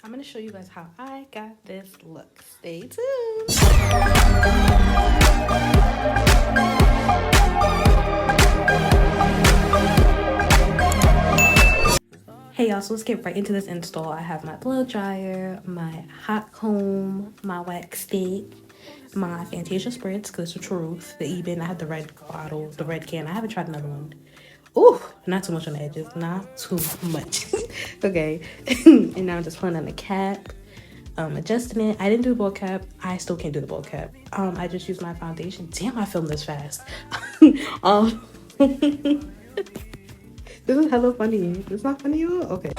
I'm gonna show you guys how I got this look. Stay tuned. Hey y'all, so let's get right into this install. I have my blow dryer, my hot comb, my wax stick, my Fantasia Sprtiz, because it's the truth, the Eben. I have the red bottle, the red can. I haven't tried another one. Ooh, not too much on the edges, not too much. Okay, and now I'm just putting on the cap, adjusting it. I didn't do the bowl cap. I still can't do the bowl cap. I just used my foundation. Damn, I filmed this fast. This is hella funny. It's not funny, y'all? Okay.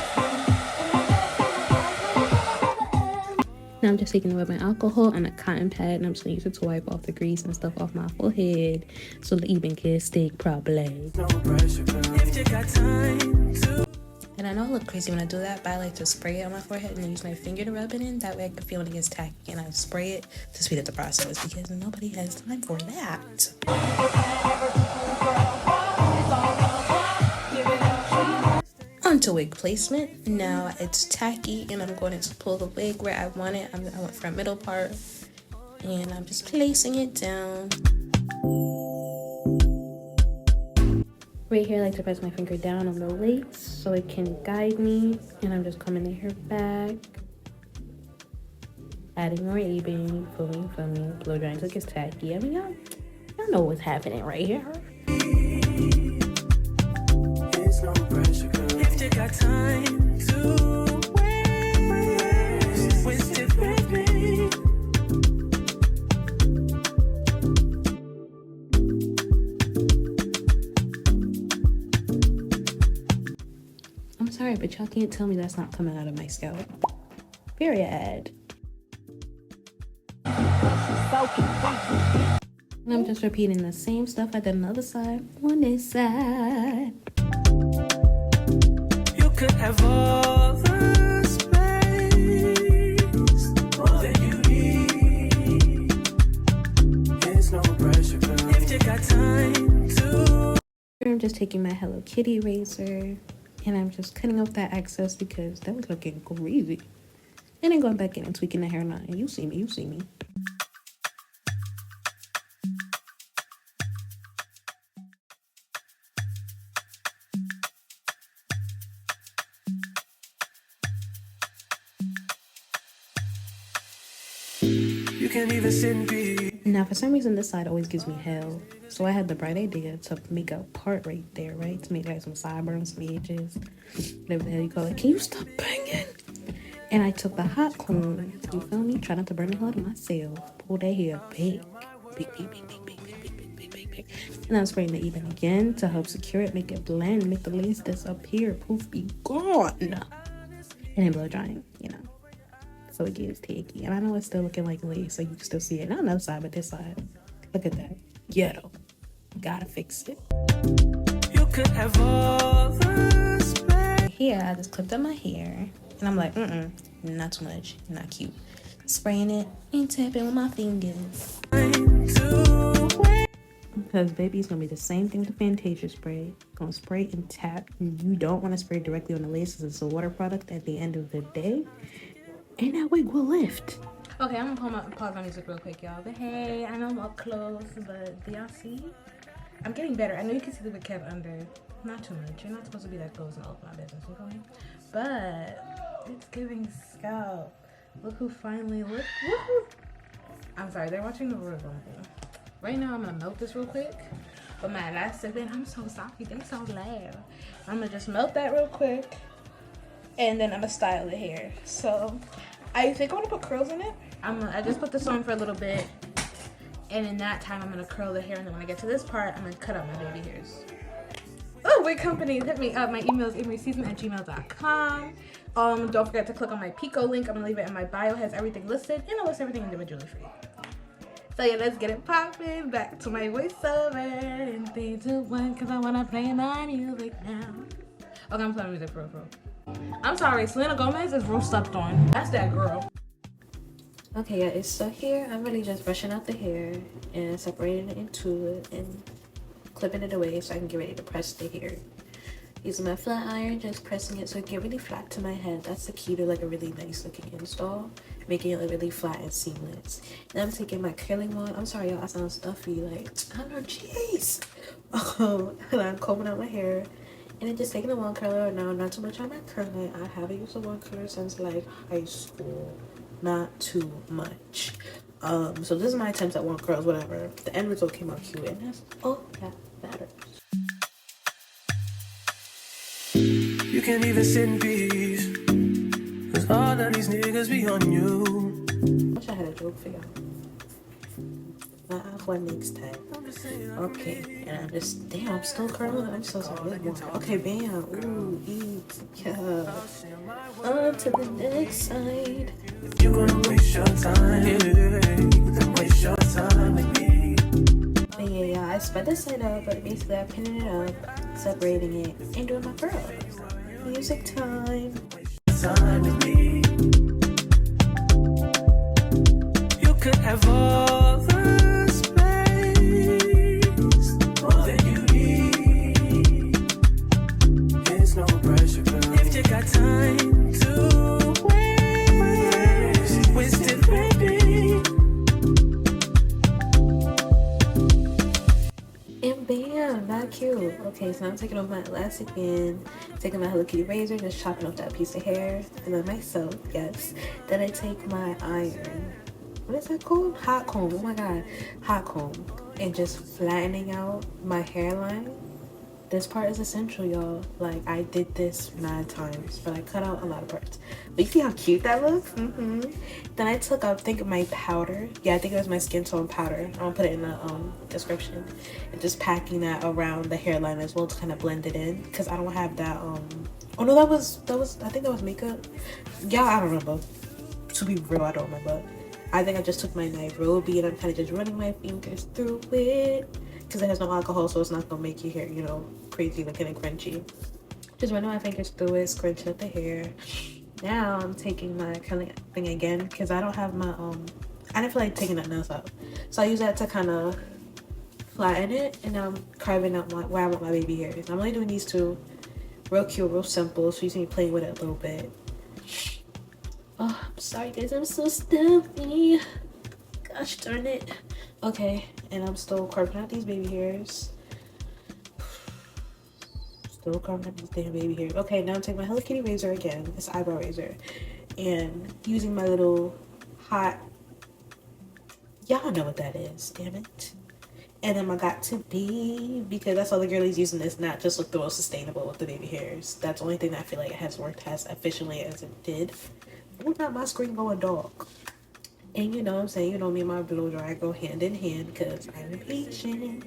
Now I'm just taking the rubbing alcohol and a cotton pad, and I'm just gonna use it to wipe off the grease and stuff off my forehead so the Eben can stick properly. And I know I look crazy when I do that, but I like to spray it on my forehead and then use my finger to rub it in. That way I can feel when it gets tacky, and I spray it to speed up the process because nobody has time for that. Onto wig placement. Now it's tacky and I'm going to pull the wig where I want it. I went for a middle part and I'm just placing it down. Right here I like to press my finger down on the lace so it can guide me, and I'm just combing the hair back, adding more Eben, filming, blow drying so it gets tacky. I mean, y'all know what's happening right here. No pressure, girl. If you got time to waste it, baby. I'm sorry, but y'all can't tell me that's not coming out of my scalp. Period. And I'm just repeating the same stuff I did on the other side on this side. Could have all the space, all that you need. There's no pressure, girl. If you got time to. I'm just taking my Hello Kitty razor and I'm just cutting off that excess because that was looking crazy. And then going back in and tweaking the hairline. You see me, you see me. You can't even sit and be. Now, for some reason, this side always gives me hell. So I had the bright idea to make a part right there, right? To make like some sideburns, some edges, whatever the hell you call it. Can you stop banging? And I took the hot comb, you feel me? Try not to burn the hell out of myself. Pull that hair big. And I'm spraying the Eben again to help secure it, make it blend, make the lace disappear. Poof, be gone. And then blow drying, you know. So it gets tacky, and I know it's still looking like lace, so you can still see it. Not on the other side, but this side. Look at that. Ghetto. Gotta fix it. You could have all the space. Here, I just clipped up my hair, and I'm like, not too much, not cute. Spraying it and tapping with my fingers. Because baby, it's gonna be the same thing with the Fantasia spray. Gonna spray and tap. You don't want to spray directly on the lace because it's a water product at the end of the day. And that wig will lift. Okay, I'm gonna pause my music real quick, y'all. But hey, I know I'm up close, but do y'all see? I'm getting better. I know you can see the wig kept under. Not too much. You're not supposed to be that close in all of my business, okay? But it's giving scalp. Look who finally look. I'm sorry, they're watching the Royal Rumble. Right now, I'm gonna melt this real quick. But my last segment, I'm so sorry. They're so loud. I'm gonna just melt that real quick. And then I'm gonna style the hair. So I think I want to put curls in it. I just put this on for a little bit, and in that time I'm gonna curl the hair. And then when I get to this part, I'm gonna cut out my baby hairs. Oh, wig companies, hit me up. My email is annmarieszn@gmail.com. Don't forget to click on my Pico link. I'm gonna leave it in my bio. It has everything listed, and I'll list everything individually for you. So yeah, let's get it popping. Back to my voiceover in 3, 2, 1, because I wanna play my music now. Okay, I'm playing music for real. I'm sorry, Selena Gomez is real slept on. That's that girl. Okay, yeah, so here I'm really just brushing out the hair and separating it into it and clipping it away so I can get ready to press the hair. Using my flat iron, just pressing it so it get really flat to my head. That's the key to like a really nice looking install, making it like really flat and seamless. Then I'm taking my curling wand. I'm sorry y'all, I sound stuffy, like I don't know, jeez. And I'm combing out my hair and then just taking a wand curler. Now not too much on my curling. I haven't used a wand curler since like high school, not too much. So this is my attempts at wand curls, whatever. The end result came out cute, and that's all that matters. You can't even sit in peace, 'cause all of these niggas be on you. I wish I had a joke for y'all. For next time. Okay, and I'm just, damn, I'm still curling. I'm so sorry. Okay, bam. Ooh, eat. Yeah. On to the next side. If you gonna waste your time, then waste your time with me. But yeah, I sped this side up, but basically I'm pinning it up, separating it, and doing my curls. Music time. Time with me. You could have all the space, more than you need. There's no pressure, girl. If you got time to waste it, baby. And bam, that cute. Okay, so I'm taking off my elastic band, taking my Hello Kitty razor, just chopping off that piece of hair, and then myself, yes. Then I take my iron. What is that called? Hot comb. Oh my god, hot comb, and just flattening out my hairline. This part is essential, y'all. Like I did this 9 times, but I cut out a lot of parts. But you see how cute that looks? Then I took, I think, my powder. Yeah, I think it was my skin tone powder. I'll put it in the description. And just packing that around the hairline as well to kind of blend it in, because I don't have that. Oh no, that was. I think that was makeup. Yeah, I don't remember. To be real, I don't remember. I think I just took my Nairobi and I'm kind of just running my fingers through it, because it has no alcohol, so it's not gonna make your hair, you know, crazy looking and crunchy. Just running my fingers through it, scrunching up the hair. Now I'm taking my curling thing again, because I don't have my I didn't feel like taking that nails out, so I use that to kind of flatten it. And now I'm carving out where I want my baby hairs. I'm only doing these 2, real cute, real simple, so you see me playing with it a little bit. Oh, I'm sorry guys, I'm so stuffy. Gosh darn it. Okay, and I'm still carving out these baby hairs. Still carving out these damn baby hairs. Okay, now I'm taking my Hello Kitty razor again, this eyebrow razor, and using my little hot, y'all know what that is, damn it. And then I got to be, because that's all the girlies using this, not just look the most sustainable with the baby hairs. That's the only thing that I feel like it has worked as efficiently as it did. Oh, not my screen going dog. And you know what I'm saying, you know me and my blow dry go hand in hand, because I'm impatient.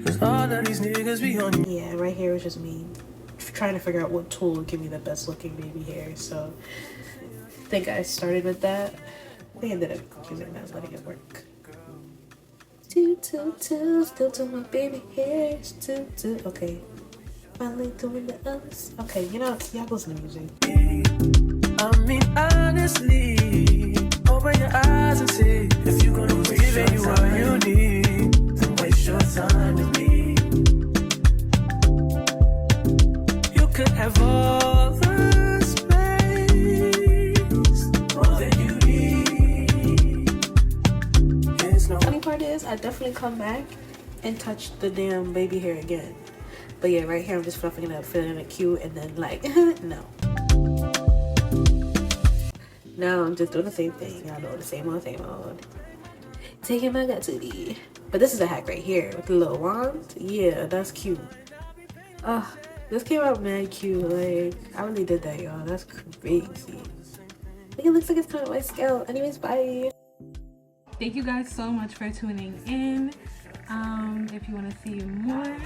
'Cause all of these niggas be on you. Yeah, right here is just me trying to figure out what tool would give me the best looking baby hair. So I think I started with that. I think I ended up using that, letting it work. Still to my baby hairs. Okay. Finally doing the others. Okay, you know, y'all listen to music. I mean, honestly, open your eyes and see if you're gonna give you what you need. Don't waste your time with me. You could have all the space, more than you need. There's no Funny part is, I definitely come back and touch the damn baby hair again. But yeah, right here I'm just fluffing it up, feeling it cute, and then like, no. Now I'm just doing the same thing. Y'all know, the same old, taking my gut to the. But this is a hack right here with the little wand. Yeah, that's cute. This came out mad cute. Like, I really did that, y'all. That's crazy. I think it looks like it's kind of my scalp. Anyways, bye. Thank you guys so much for tuning in. If you want to see more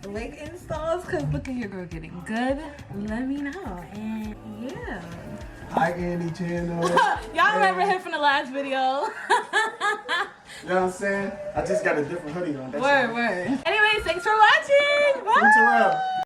wig installs, because look at your girl getting good, let me know. And yeah. Hi, Andy channel. Y'all remember him from the last video. You know what I'm saying? I just got a different hoodie on. That's Word. Anyways, thanks for watching. Bye.